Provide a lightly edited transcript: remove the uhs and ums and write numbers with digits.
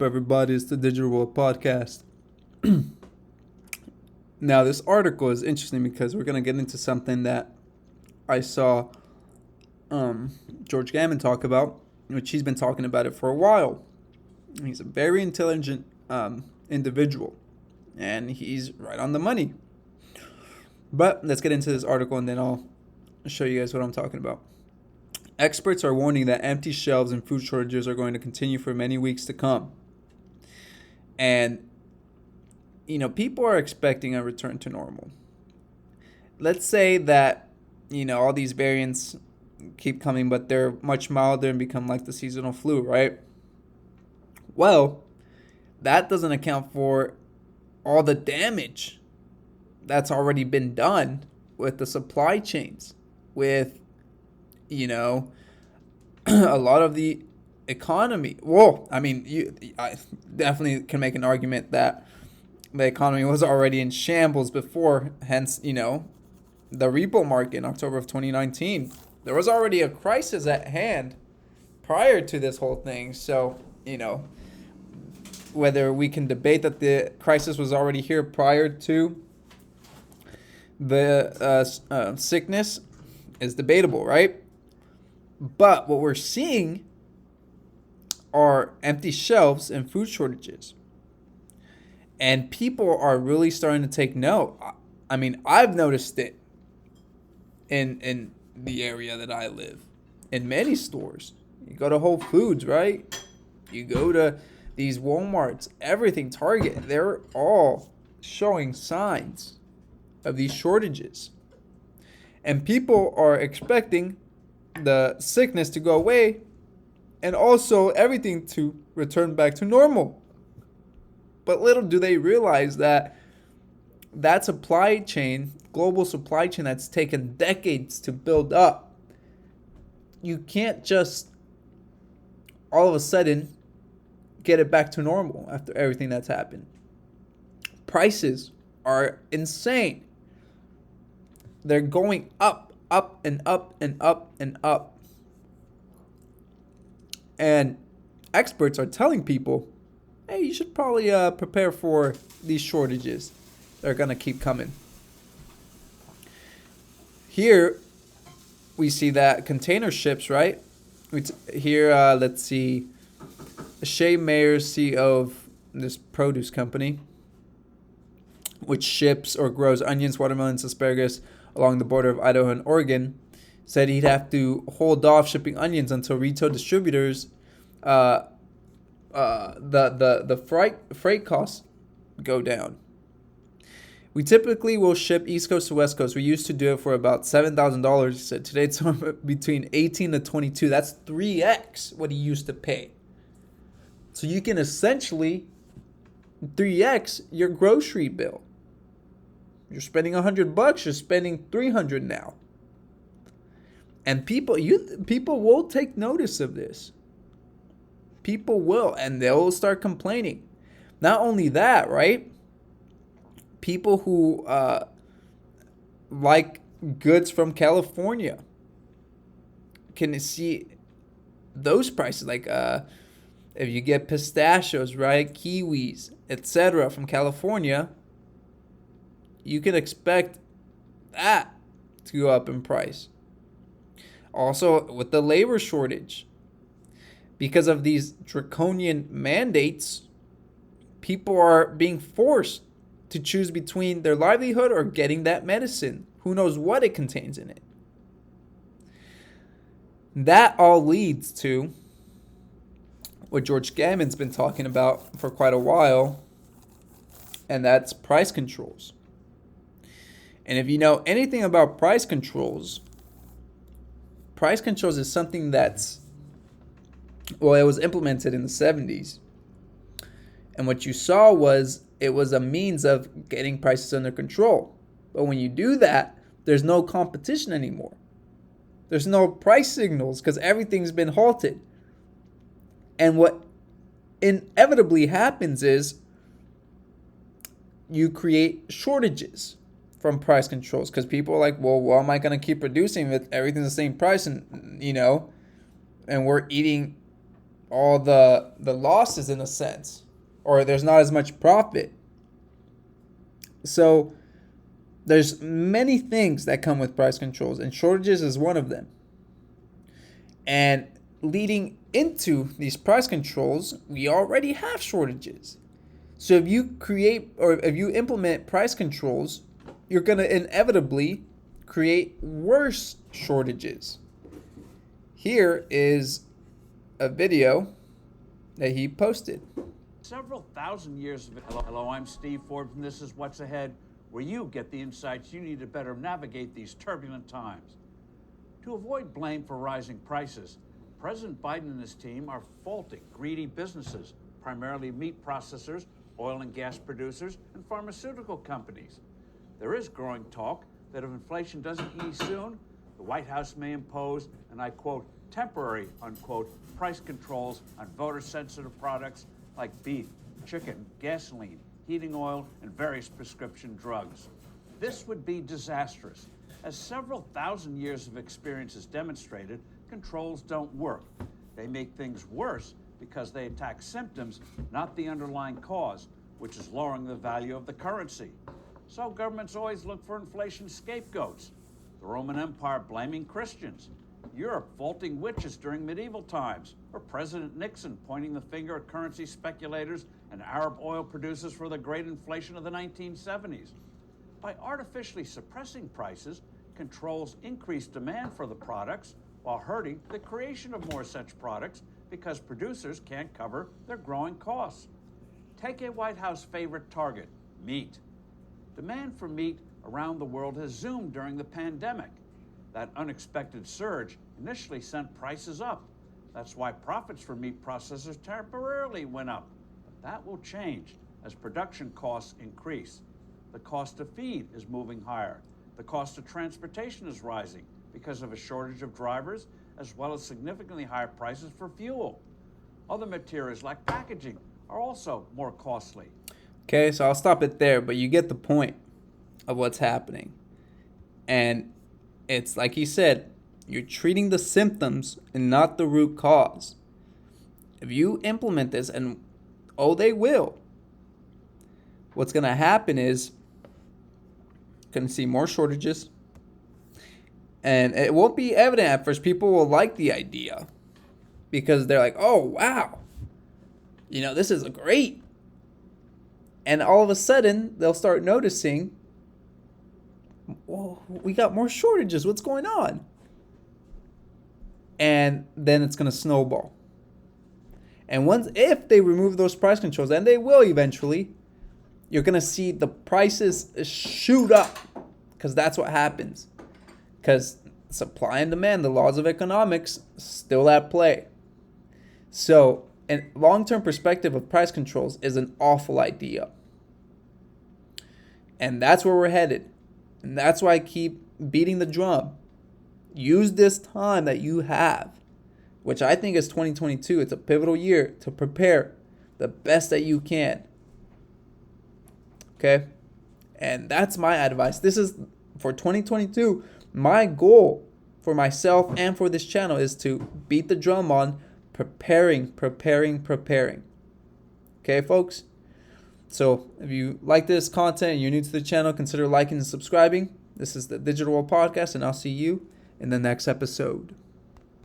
Everybody? It's the Digital World Podcast. Now, this article is interesting because we're going to get into something that I saw George Gammon talk about, which he's been talking about it for a while. He's a very intelligent individual, and he's right on the money. But let's get into this article, and then I'll show you guys what I'm talking about. Experts are warning that empty shelves and food shortages are going to continue for many weeks to come. And, people are expecting a return to normal. Let's say that, all these variants keep coming, but they're much milder and become like the seasonal flu, right? Well, that doesn't account for all the damage that's already been done with the supply chains, with, a lot of the economy. Well, I definitely can make an argument that the economy was already in shambles before, hence, the repo market in October of 2019. There was already a crisis at hand prior to this whole thing. So, whether we can debate that the crisis was already here prior to the sickness is debatable, right? But what we're seeing are empty shelves and food shortages. And people are really starting to take note. I've noticed it in the area that I live, in many stores. You go to Whole Foods, right? You go to these Walmarts, everything, Target, they're all showing signs of these shortages. And people are expecting the sickness to go away and also everything to return back to normal. But little do they realize that supply chain, global supply chain that's taken decades to build up, you can't just all of a sudden get it back to normal after everything that's happened. Prices are insane. They're going up, up and up and up and up. And experts are telling people, hey, you should probably prepare for these shortages. They're going to keep coming. Here, we see that container ships, right? Here, let's see. Shay Mayer, CEO of this produce company, which ships or grows onions, watermelons, asparagus along the border of Idaho and Oregon, said he'd have to hold off shipping onions until retail distributors, the freight costs go down. We typically will ship East Coast to West Coast. We used to do it for about $7,000. He said today it's between 18 to 22. That's 3x what he used to pay. So you can essentially 3x your grocery bill. You're spending $100, you're spending $300 now. And people will take notice of this. People will, and they'll start complaining. Not only that, right? People who like goods from California can see those prices. Like if you get pistachios, right, kiwis, etc. from California, you can expect that to go up in price. Also, with the labor shortage, because of these draconian mandates, people are being forced to choose between their livelihood or getting that medicine. Who knows what it contains in it? That all leads to what George Gammon's been talking about for quite a while, and that's price controls. And if you know anything about price controls is something that's, well, it was implemented in the 70s. And what you saw was it was a means of getting prices under control. But when you do that, there's no competition anymore. There's no price signals because everything's been halted. And what inevitably happens is you create shortages from price controls because people are like, well, why am I going to keep producing if everything's the same price and, and we're eating all the losses in a sense, or there's not as much profit. So there's many things that come with price controls, and shortages is one of them. And leading into these price controls, we already have shortages. So if you create or if you implement price controls, you're going to inevitably create worse shortages. Here is a video that he posted. Several thousand years of it. Hello, I'm Steve Forbes, and this is What's Ahead, where you get the insights you need to better navigate these turbulent times. To avoid blame for rising prices, President Biden and his team are faulting greedy businesses, primarily meat processors, oil and gas producers, and pharmaceutical companies. There is growing talk that if inflation doesn't ease soon, the White House may impose, and I quote, temporary, unquote, price controls on voter-sensitive products like beef, chicken, gasoline, heating oil, and various prescription drugs. This would be disastrous. As several thousand years of experience has demonstrated, controls don't work. They make things worse because they attack symptoms, not the underlying cause, which is lowering the value of the currency. So governments always look for inflation scapegoats. The Roman Empire blaming Christians, Europe faulting witches during medieval times, or President Nixon pointing the finger at currency speculators and Arab oil producers for the great inflation of the 1970s. By artificially suppressing prices, controls increase demand for the products while hurting the creation of more such products because producers can't cover their growing costs. Take a White House favorite target, meat. Demand for meat around the world has zoomed during the pandemic. That unexpected surge initially sent prices up. That's why profits for meat processors temporarily went up. But that will change as production costs increase. The cost of feed is moving higher. The cost of transportation is rising because of a shortage of drivers, as well as significantly higher prices for fuel. Other materials like packaging are also more costly. Okay, so I'll stop it there, but you get the point of what's happening. And it's like he said, you're treating the symptoms and not the root cause. If you implement this, and they will, what's going to happen is going to see more shortages. And it won't be evident at first. People will like the idea because they're like, oh, wow, this is great. And all of a sudden, they'll start noticing, whoa, we got more shortages. What's going on? And then it's going to snowball. And if they remove those price controls, and they will eventually, you're going to see the prices shoot up, because that's what happens. Because supply and demand, the laws of economics, still at play. So, a long-term perspective of price controls is an awful idea. And that's where we're headed. And that's why I keep beating the drum. Use this time that you have, which I think is 2022. It's a pivotal year to prepare the best that you can. Okay? And that's my advice. This is for 2022. My goal for myself and for this channel is to beat the drum on preparing. Okay, folks? So if you like this content and you're new to the channel, consider liking and subscribing. This is the Digital World Podcast, and I'll see you in the next episode.